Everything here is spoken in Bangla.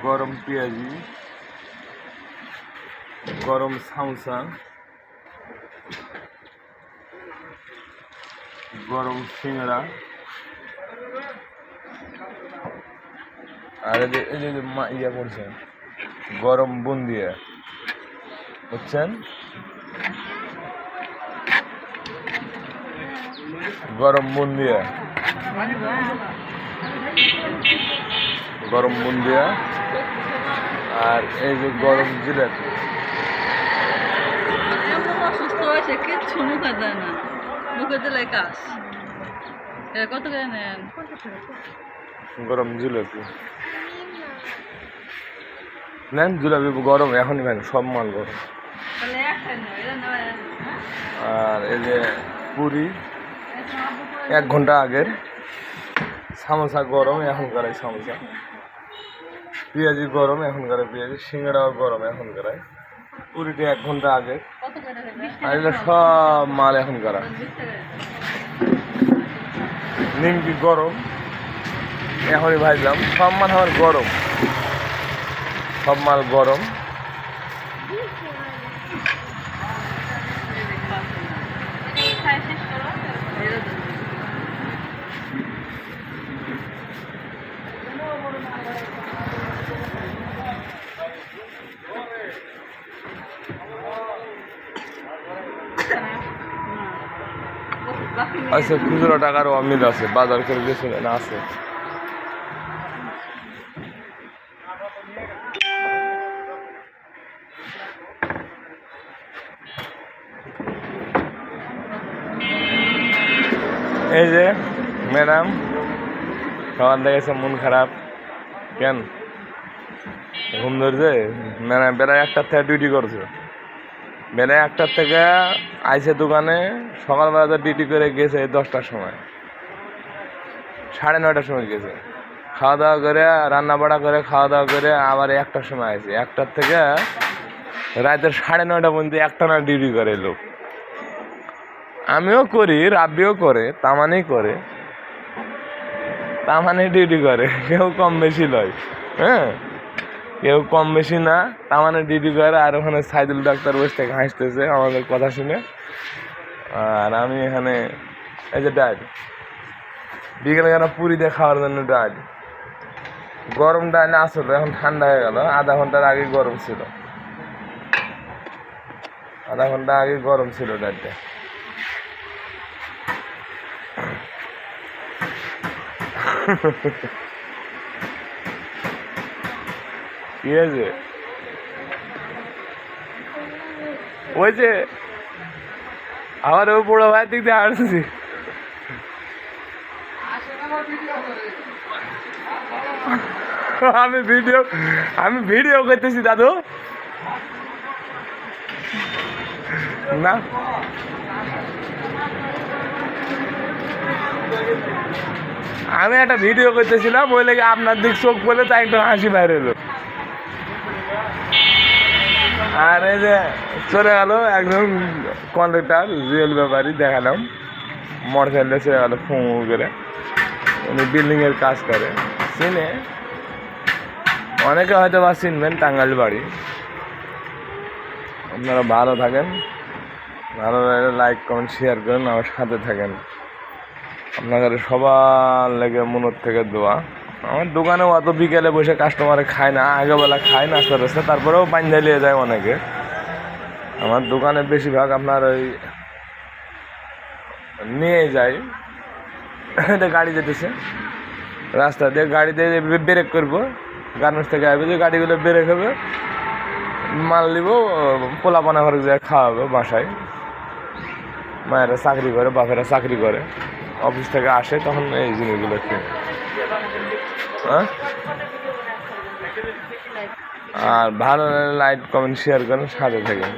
গরম পেঁয়াজি, গরম সামোসা, গরম সিঙ্গড়া, আর এই যে ইয়া করছেন গরম বুন্দিয়া, বুঝছেন? গরম বুন্দিয়া, গরম বুন্দিয়া, আর এই যে গরম জিলাপি। অসুস্থ হয়েছে, কিচ্ছু মুখে দেয় না, মুখে দিলে কাজ। কত করে নেন? গরম জিলাপি নেন, জিলাপি গরম এখনই নেন, সব মাল গরম। আর এই যে পুরি 1 ঘন্টা আগের, সামোসা গরম এখনকার, সামোসা, পেঁয়াজি গরম এখনকার, পেঁয়াজি, সিঙ্গাড়াও গরম এখনকার, পুরিটা 1 ঘন্টা আগে, আর এগুলো সব মাল এখনকার। নিমকি গরম এখনই ভাজলাম, সব মাল আমার গরম, সব মাল গরম। আচ্ছা, খুচরো টাকারও অমিল আছে, বাজার করে গেছে না আছে। এই যে ম্যাডাম খাবার দেখেছে, মন খারাপ কেন? ঘুম ধরছে? ম্যাডাম বেলা 1টার থেকে ডিউটি করছে, বেলা 1টার থেকে আইসে দোকানে, সকালবেলাতে ডিউটি করে গেছে 10টার সময়, 9:30টার সময় গেছে, খাওয়া দাওয়া করে, রান্না বাড়া করে, খাওয়া দাওয়া করে আবার 1টার সময় আইসে, 1টার থেকে রাতের 9:30 পর্যন্ত একটানা ডিউটি করে লোক। আমিও করি, রাব্বিও করে, তামানেই করে, তামানে ডিউটি করে, কেউ কম বেশি লয়, হ্যাঁ, কেউ কম বেশি না, তামানে ডিউটি করে। আর ওখানে সাইদুল ডাক্তার বসে থেকে হাসতেছে আমাদের কথা শুনে, আর আমি এখানে এই যে ডাল, বিকেলে কেন পুরি দিয়ে খাওয়ার জন্য ডাল, গরম ডাল আসলো, এখন ঠান্ডা হয়ে গেল, আধা ঘন্টার আগে গরম ছিল, আধা ঘন্টা আগে গরম ছিল ডালটা। কি হয়েছে? ওই যে আমার ওই বড় ভাইয়ের দিক দিয়ে আসছি, আমি ভিডিও করতেছি দাদু, না আমি একটা ভিডিও করতেছিলাম, ওই লেগে আপনার দিক চোখ বলে তাই একটু হাসি বাইরে এলো। আর এই যে চলে গেল একজন কন্ট্রাক্টর, রিয়েল ব্যাপারই দেখালাম, মোটরসাইকেলে চলে গেল ফোন করে, উনি বিল্ডিংয়ের কাজ করে, চিনে অনেকে হয়তো বা চিনবেন, টাঙ্গাইল বাড়ি। আপনারা ভালো থাকেন, ভালো লাগলে লাইক কমেন্ট শেয়ার করেন, আমার সাথে থাকেন। আপনাদের সবার লেগে মনের থেকে দোয়া। আমার দোকানেও অত বিকেলে বসে কাস্টমারে খায় না, আগেবেলা খায় নাস্তা টাস্তা, তারপরেও বান্ধা নিয়ে যায় অনেকে। আমার দোকানে বেশিরভাগ আপনার ওই নিয়ে যায়, এটা গাড়ি যেতেছে রাস্তা দিয়ে, গাড়ি দিয়ে ব্রেক করবো, গার্মেন্টস থেকে আসবে, যে গাড়িগুলো ব্রেক হবে, মাল নিব, পোলাপানা ঘরে যায় খাওয়াবে বাসায়। মায়েরা চাকরি করে, বাপেরা চাকরি করে, অফিস থেকে আসে, তখন এই জিনিসগুলো কিনে। হ্যাঁ, আর ভালো লাইক কমেন্ট শেয়ার করেন, সাথে থাকেন।